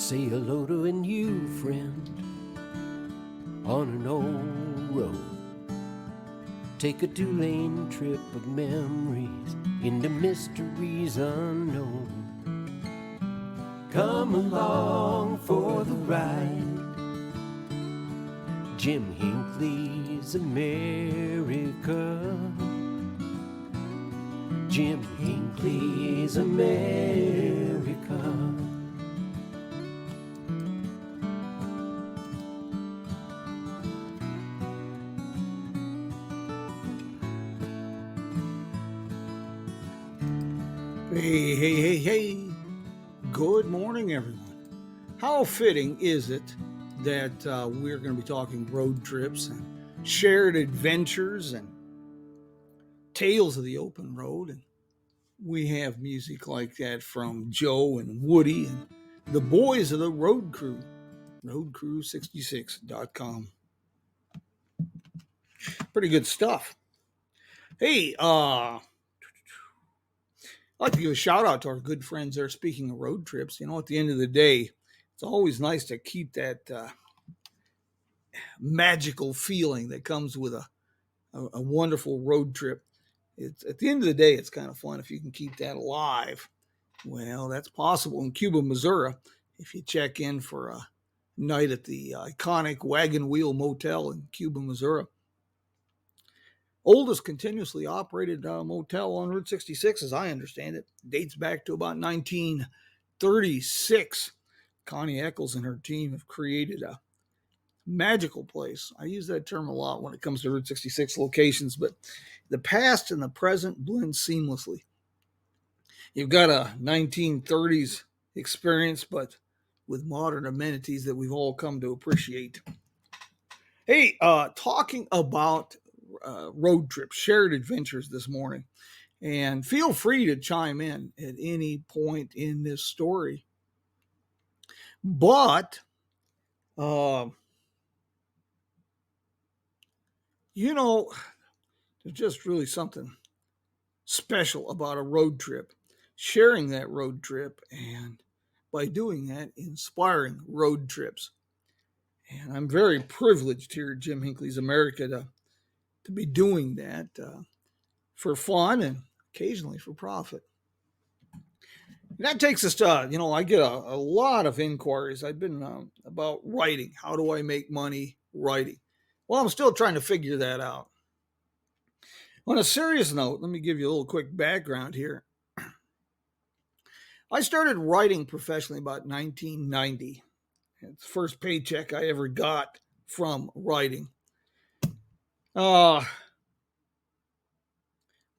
Say hello to a new friend on an old road. Take a two-lane trip of memories into mysteries unknown. Come along for the ride. Jim Hinckley's America. Jim Hinckley's America. Hey. Good morning, everyone. How fitting is it that we're going to be talking road trips and shared adventures and tales of the open road. And we have music like that from Joe and Woody and the boys of the Road Crew, roadcrew66.com. Pretty good stuff. Hey, I'd like to give a shout out to our good friends there. Speaking of road trips, at the end of the day, it's always nice to keep that magical feeling that comes with a wonderful road trip. It's at the end of the day, it's kind of fun if you can keep that alive. Well, that's possible in Cuba, Missouri. If you check in for a night at the iconic Wagon Wheel Motel in Cuba, Missouri. Oldest continuously operated motel on Route 66, as I understand it. Dates back to about 1936. Connie Eccles and her team have created a magical place. I use that term a lot when it comes to Route 66 locations, but the past and the present blend seamlessly. You've got a 1930s experience, but with modern amenities that we've all come to appreciate. Hey, talking about road trips, shared adventures this morning. And feel free to chime in at any point in this story. But, there's just really something special about a road trip, sharing that road trip, and by doing that, inspiring road trips. And I'm very privileged here at Jim Hinckley's America to be doing that for fun and occasionally for profit. And that takes us to, I get a lot of inquiries. I've been about writing. How do I make money writing? Well, I'm still trying to figure that out. On a serious note, let me give you a little quick background here. I started writing professionally about 1990. It's the first paycheck I ever got from writing.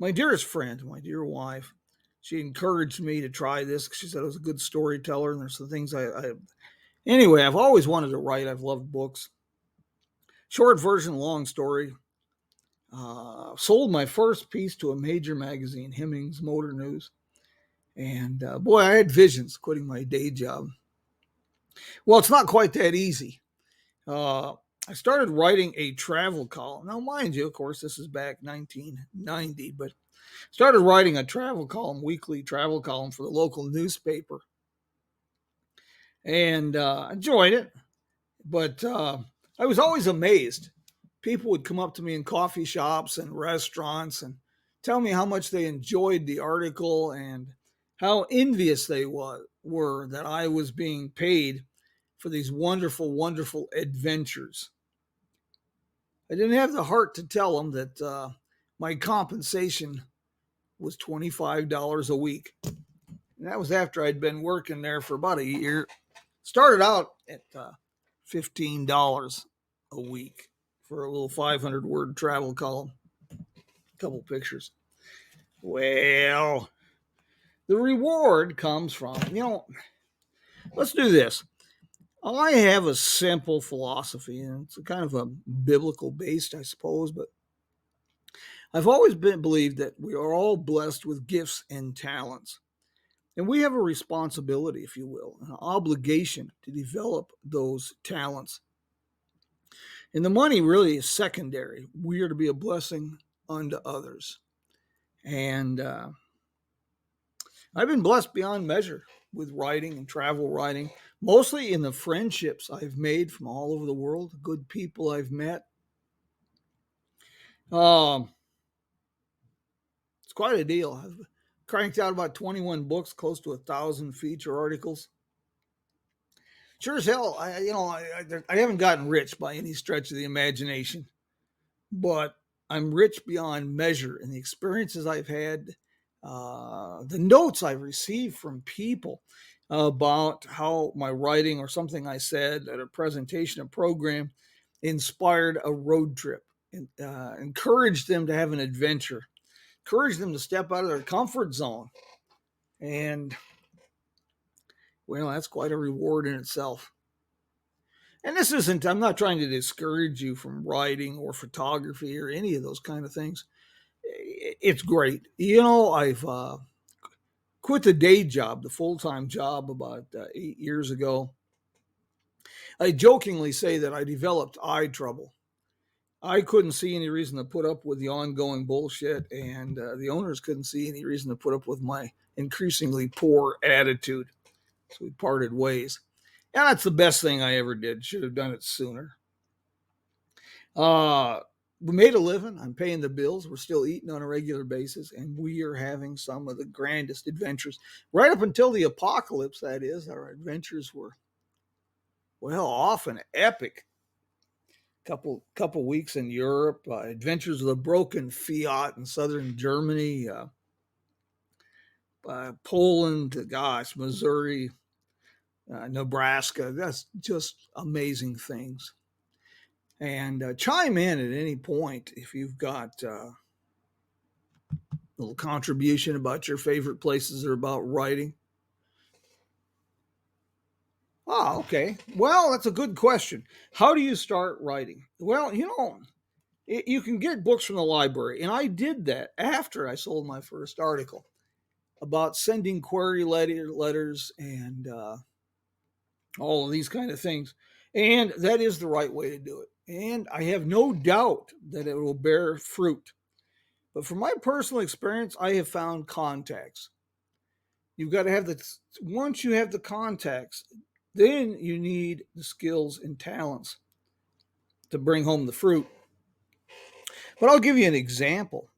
My dearest friend, my dear wife, she encouraged me to try this. She said I was a good storyteller, and there's some things Anyway, I've always wanted to write. I've loved books. Short version, long story. Sold my first piece to a major magazine, Hemmings Motor News. And boy, I had visions quitting my day job. Well, it's not quite that easy. I started writing a travel column. Now, mind you, of course, this is back 1990, but started writing a travel column, weekly travel column for the local newspaper. And enjoyed it. But I was always amazed. People would come up to me in coffee shops and restaurants and tell me how much they enjoyed the article and how envious they were that I was being paid for these wonderful, wonderful adventures. I didn't have the heart to tell them that my compensation was $25 a week. And that was after I'd been working there for about a year. Started out at $15 a week for a little 500-word travel column. A couple pictures. Well, the reward comes from, let's do this. I have a simple philosophy, and it's kind of a biblical based, I suppose, but I've always believed that we are all blessed with gifts and talents. And we have a responsibility, if you will, an obligation to develop those talents. And the money really is secondary. We are to be a blessing unto others. And I've been blessed beyond measure with writing and travel writing. mostly in the friendships I've made from all over the world, good people I've met. Um, it's quite a deal. I've cranked out about 21 books, close to 1,000 feature articles. Sure as hell, I haven't gotten rich by any stretch of the imagination, but I'm rich beyond measure in the experiences I've had, the notes I've received from people about how my writing or something I said at a presentation, a program, inspired a road trip, and encouraged them to have an adventure, encouraged them to step out of their comfort zone. And, well, that's quite a reward in itself. And this isn't, I'm not trying to discourage you from writing or photography or any of those kind of things. It's great. I've quit the day job, the full time job, about 8 years ago. I jokingly say that I developed eye trouble. I couldn't see any reason to put up with the ongoing bullshit, and the owners couldn't see any reason to put up with my increasingly poor attitude. So we parted ways. And that's the best thing I ever did. Should have done it sooner. We made a living. I'm paying the bills. We're still eating on a regular basis, and we are having some of the grandest adventures. Right up until the apocalypse, that is, our adventures were, well, often epic. Couple weeks in Europe, adventures with a broken Fiat in southern Germany, Poland, gosh, Missouri, Nebraska. That's just amazing things. And chime in at any point if you've got a little contribution about your favorite places or about writing. Okay. Well, that's a good question. How do you start writing? Well, you can get books from the library. And I did that after I sold my first article about sending query letters and all of these kind of things. And that is the right way to do it. And I have no doubt that it will bear fruit. But from my personal experience, I have found contacts. You've got to have once you have the contacts, then you need the skills and talents to bring home the fruit. But I'll give you an example.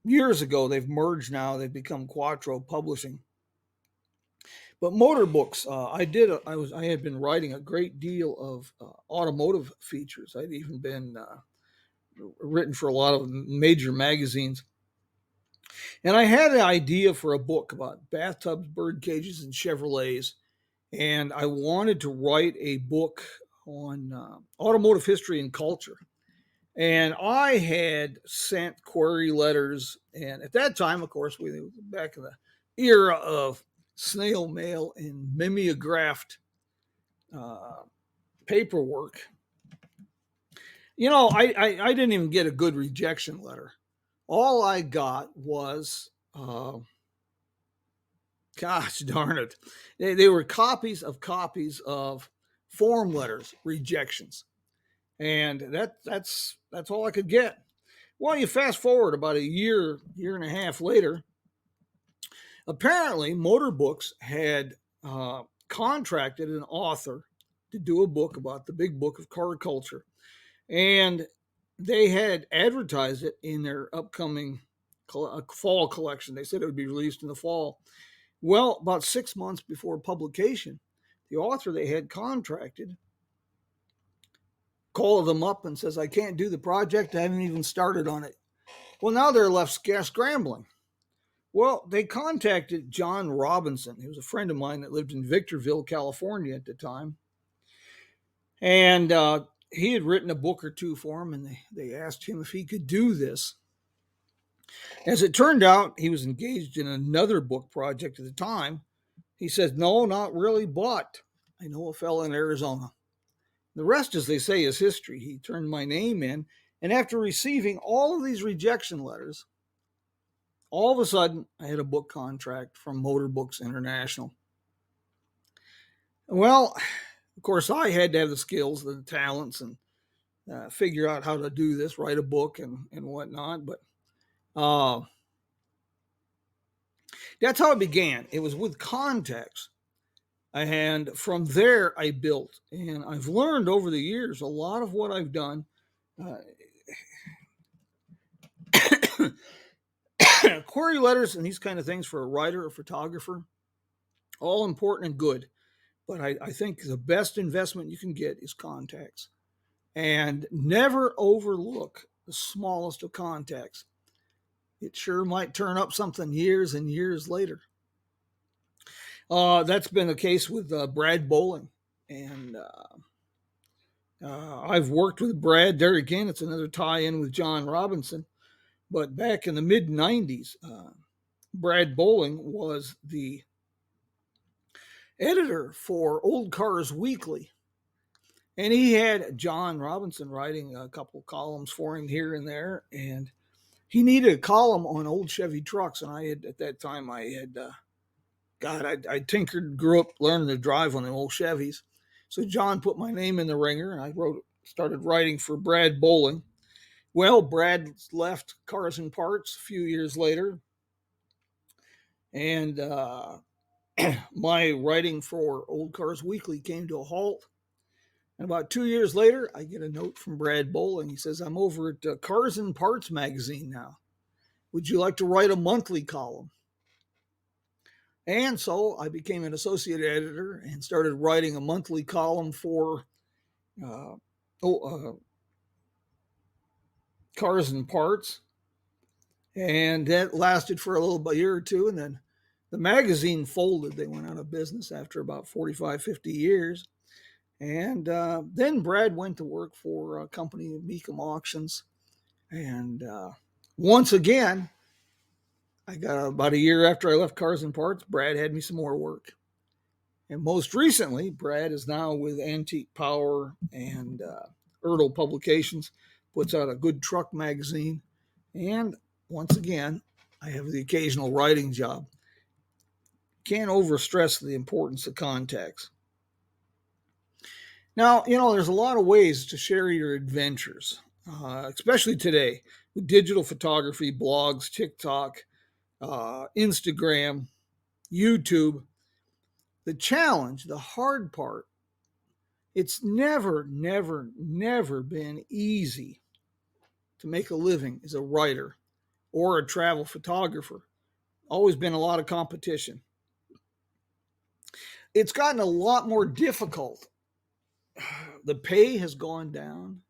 Years ago, they've merged now, they've become Quattro Publishing. But motor books, I had been writing a great deal of automotive features. I'd even been written for a lot of major magazines. And I had an idea for a book about bathtubs, bird cages, and Chevrolets. And I wanted to write a book on automotive history and culture. And I had sent query letters. And at that time, of course, we were back in the era of snail mail and mimeographed paperwork. I didn't even get a good rejection letter. All I got was, gosh darn it, they were copies of form letters, rejections, and that's all I could get. Well, you fast forward about a year and a half later. Apparently, Motor Books had contracted an author to do a book about the big book of car culture. And they had advertised it in their upcoming fall collection. They said it would be released in the fall. Well, about 6 months before publication, the author they had contracted called them up and says, I can't do the project. I haven't even started on it. Well, now they're left scrambling. Well, they contacted John Robinson. He was a friend of mine that lived in Victorville, California at the time. And he had written a book or two for him, and they asked him if he could do this. As it turned out, he was engaged in another book project at the time. He said, no, not really, but I know a fellow in Arizona. The rest, as they say, is history. He turned my name in, and after receiving all of these rejection letters, all of a sudden, I had a book contract from Motor Books International. Well, of course, I had to have the skills, the talents, and figure out how to do this, write a book and whatnot. But that's how it began. It was with contacts. And from there, I built. And I've learned over the years a lot of what I've done. Uh, query letters and these kind of things for a writer or photographer, all important and good. But I think the best investment you can get is contacts. And never overlook the smallest of contacts. It sure might turn up something years and years later. That's been the case with Brad Bowling. And I've worked with Brad. There again, it's another tie in with John Robinson. But back in the mid 90s, Brad Bowling was the editor for Old Cars Weekly. And he had John Robinson writing a couple columns for him here and there. And he needed a column on old Chevy trucks. And I had, at that time, I tinkered, grew up learning to drive on the old Chevys. So John put my name in the ringer, and I started writing for Brad Bowling. Well, Brad left Cars and Parts a few years later, and my writing for Old Cars Weekly came to a halt. And about 2 years later, I get a note from Brad Bowling. He says, I'm over at Cars and Parts magazine now. Would you like to write a monthly column? And so I became an associate editor and started writing a monthly column for Cars and Parts. And that lasted for a year or two. And then the magazine folded. They went out of business after about 45, 50 years. And then Brad went to work for a company, Meekum Auctions. And once again, I got about a year after I left Cars and Parts, Brad had me some more work. And most recently, Brad is now with Antique Power and Ertl Publications, puts out a good truck magazine. And once again, I have the occasional writing job. Can't overstress the importance of contacts. Now, there's a lot of ways to share your adventures, especially today with digital photography, blogs, TikTok, Instagram, YouTube. The challenge, the hard part, it's never been easy to make a living as a writer or a travel photographer. Always been a lot of competition. It's gotten a lot more difficult. The pay has gone down,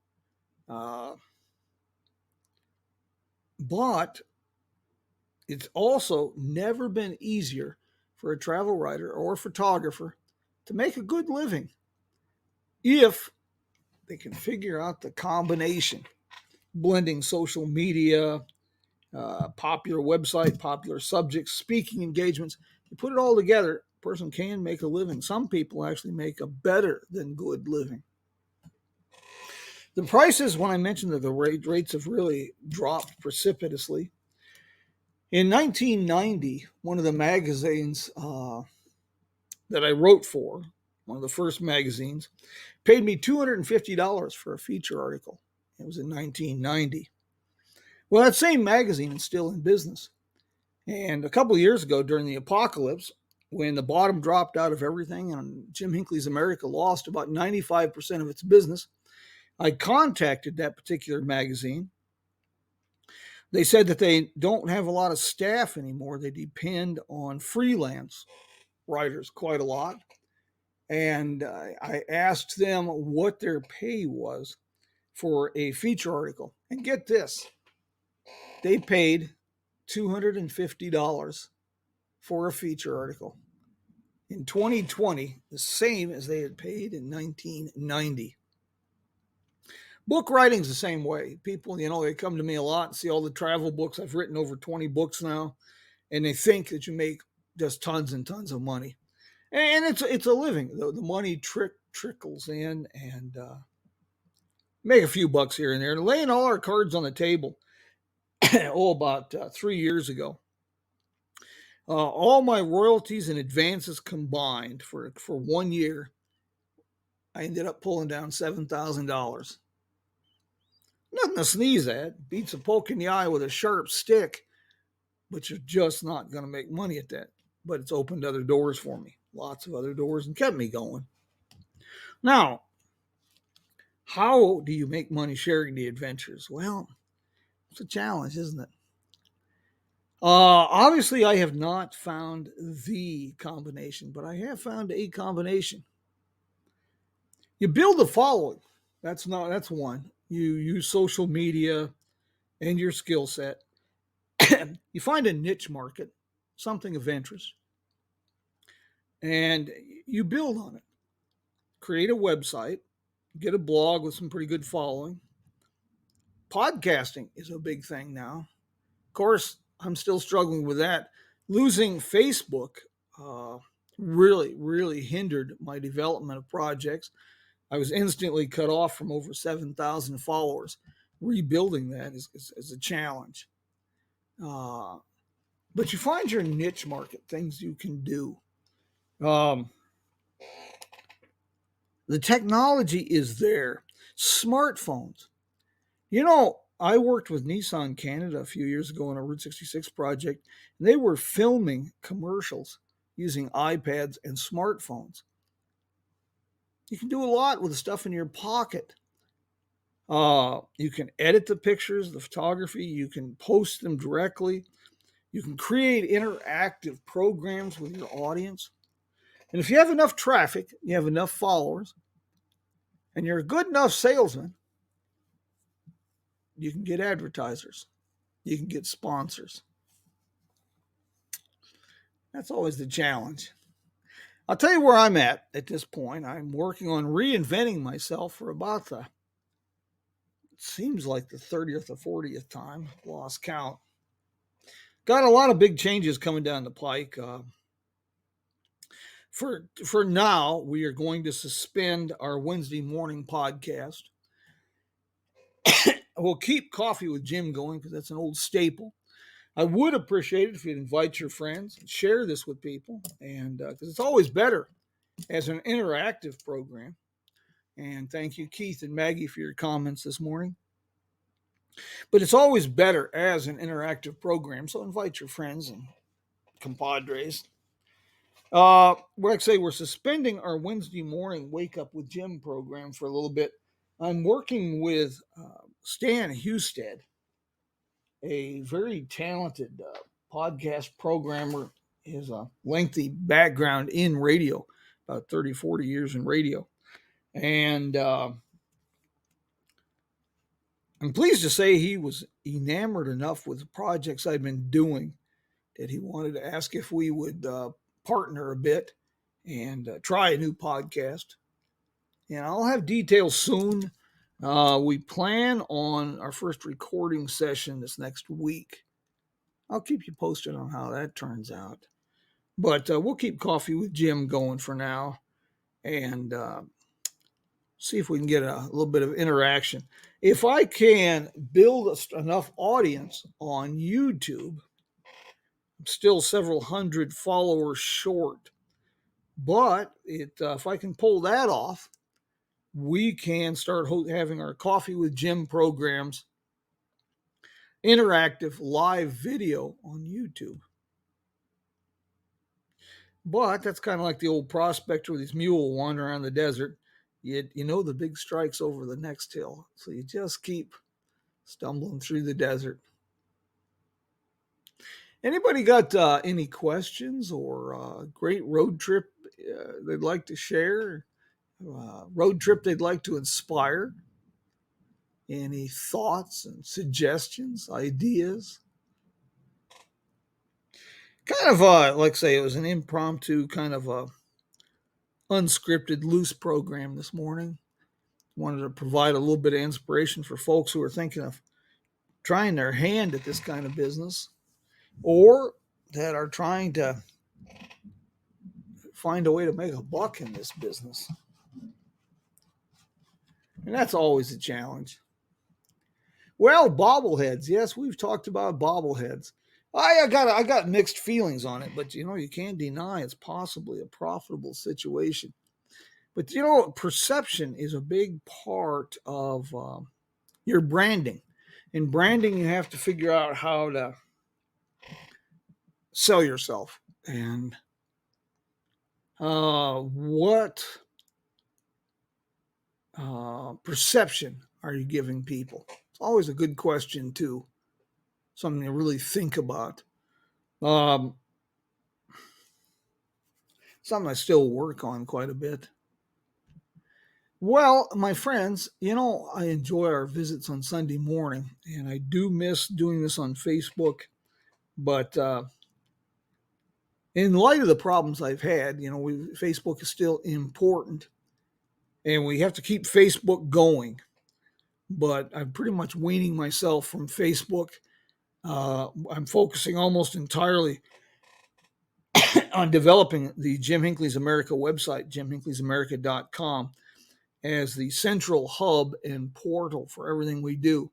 but it's also never been easier for a travel writer or a photographer to make a good living if they can figure out the combination, blending social media, popular website, popular subjects, speaking engagements. You put it all together, a person can make a living. Some people actually make a better than good living. The prices, when I mentioned that the rates have really dropped precipitously. In 1990, one of the magazines that I wrote for, one of the first magazines, paid me $250 for a feature article. It was in 1990. Well, that same magazine is still in business. And a couple of years ago, during the apocalypse, when the bottom dropped out of everything and Jim Hinckley's America lost about 95% of its business, I contacted that particular magazine. They said that they don't have a lot of staff anymore. They depend on freelance writers quite a lot. And I asked them what their pay was for a feature article. And get this, they paid $250 for a feature article. In 2020, the same as they had paid in 1990. Book writing's the same way. People, they come to me a lot and see all the travel books. I've written over 20 books now, and they think that you make just tons and tons of money. And it's a living. The money trickles in, and make a few bucks here and there. Laying all our cards on the table, about 3 years ago. All my royalties and advances combined for 1 year, I ended up pulling down $7,000. Nothing to sneeze at. Beats a poke in the eye with a sharp stick, but you're just not going to make money at that. But it's opened other doors for me. lots of other doors and kept me going. Now, how do you make money sharing the adventures? Well, it's a challenge, isn't it? Obviously, I have not found the combination, but I have found a combination. You build a following. That's one. You use social media and your skill set. You find a niche market, something of interest, and you build on it. Create a website, get a blog with some pretty good following. Podcasting is a big thing now. Of course, I'm still struggling with that. Losing Facebook really hindered my development of projects. I was instantly cut off from over 7,000 followers. Rebuilding that is a challenge. But you find your niche market, things you can do. Um, the technology is there. Smartphones. I worked with Nissan Canada a few years ago on a Route 66 project, and they were filming commercials using iPads and smartphones. You can do a lot with the stuff in your pocket. You can edit the pictures, the photography, you can post them directly. You can create interactive programs with your audience. And if you have enough traffic, you have enough followers, and you're a good enough salesman, you can get advertisers. You can get sponsors. That's always the challenge. I'll tell you where I'm at this point. I'm working on reinventing myself for about it seems like the 30th or 40th time. Lost count. Got a lot of big changes coming down the pike. For now, we are going to suspend our Wednesday morning podcast. We'll keep Coffee with Jim going because that's an old staple. I would appreciate it if you'd invite your friends and share this with people, and because it's always better as an interactive program. And thank you, Keith and Maggie, for your comments this morning. But it's always better as an interactive program, so invite your friends and compadres. Like I say, we're suspending our Wednesday morning Wake Up with Jim program for a little bit. I'm working with Stan Husted, a very talented podcast programmer. He has a lengthy background in radio, about 30, 40 years in radio. And I'm pleased to say he was enamored enough with the projects I've been doing that he wanted to ask if we would partner a bit and try a new podcast. And I'll have details soon. We plan on our first recording session this next week. I'll keep you posted on how that turns out. But we'll keep Coffee with Jim going for now and see if we can get a little bit of interaction. If I can build enough audience on YouTube, I'm still several hundred followers short. But if I can pull that off, we can start having our Coffee with Jim programs, interactive live video on YouTube. But that's kind of like the old prospector with his mule wandering around the desert. You know the big strike's over the next hill. So you just keep stumbling through the desert. Anybody got any questions or great road trip they'd like to share? Road trip they'd like to inspire? Any thoughts and suggestions, ideas? Kind of like say it was an impromptu kind of a unscripted loose program this morning. Wanted to provide a little bit of inspiration for folks who are thinking of trying their hand at this kind of business or that are trying to find a way to make a buck in this business. And that's always a challenge. Well, bobbleheads. Yes, we've talked about bobbleheads. I got mixed feelings on it, but you can't deny it's possibly a profitable situation. But perception is a big part of your branding. In branding, you have to figure out how to sell yourself and What perception are you giving people? It's always a good question, too. Something to really think about. Um, Something I still work on quite a bit. Well, my friends, I enjoy our visits on Sunday morning, and I do miss doing this on Facebook. But in light of the problems I've had, Facebook is still important, and we have to keep Facebook going. But I'm pretty much weaning myself from Facebook. I'm focusing almost entirely on developing the Jim Hinckley's America website, jimhinckleysamerica.com, as the central hub and portal for everything we do.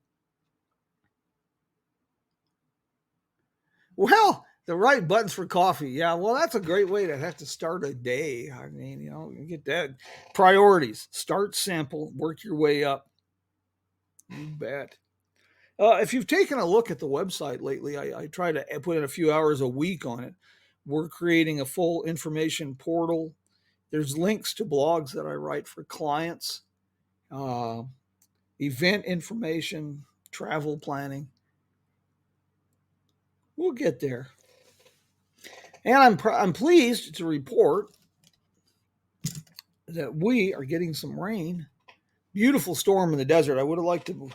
Well, the right buttons for coffee. Yeah, well, that's a great way to have to start a day. I mean, you get that. Priorities. Start simple, work your way up. You bet. If you've taken a look at the website lately, I try to put in a few hours a week on it. We're creating a full information portal. There's links to blogs that I write for clients, uh, event information, travel planning. We'll get there. And I'm pleased to report that we are getting some rain. Beautiful storm in the desert. I would have liked to have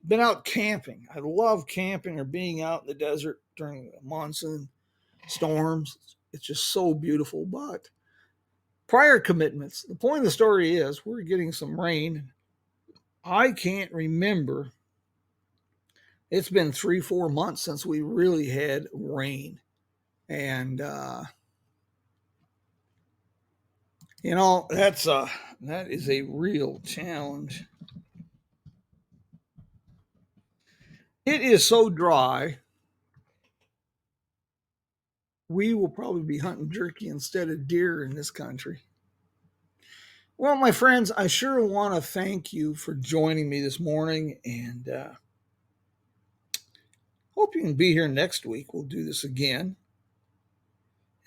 been out camping. I love camping or being out in the desert during monsoon storms. It's just so beautiful. But prior commitments, the point of the story is we're getting some rain. I can't remember. It's been 3-4 months since we really had rain. And that is a real challenge. It is so dry. We will probably be hunting jerky instead of deer in this country. Well, my friends, I sure want to thank you for joining me this morning, and hope you can be here next week. We'll do this again.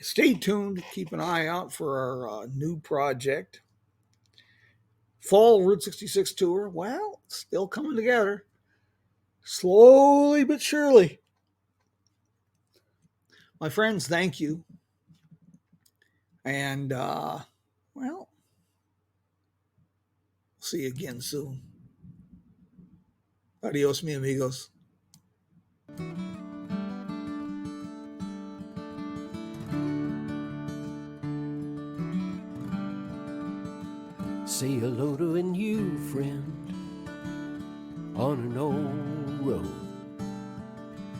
Stay tuned. Keep an eye out for our new project. Fall Route 66 tour. Well, still coming together. Slowly but surely. My friends, thank you. And, well, see you again soon. Adios, mi amigos. Say hello to a new friend on an old road.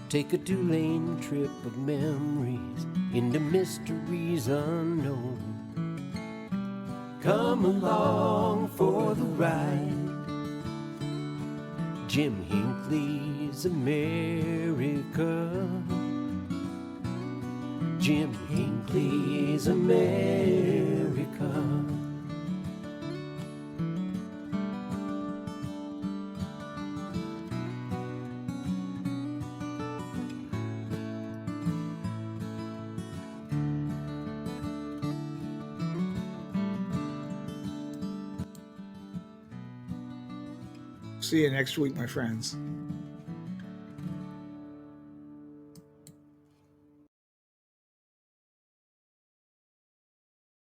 Take a 2-lane trip of memories into mysteries unknown. Come along for the ride. Jim Hinckley's America. Jim Hinckley's America. See you next week, my friends.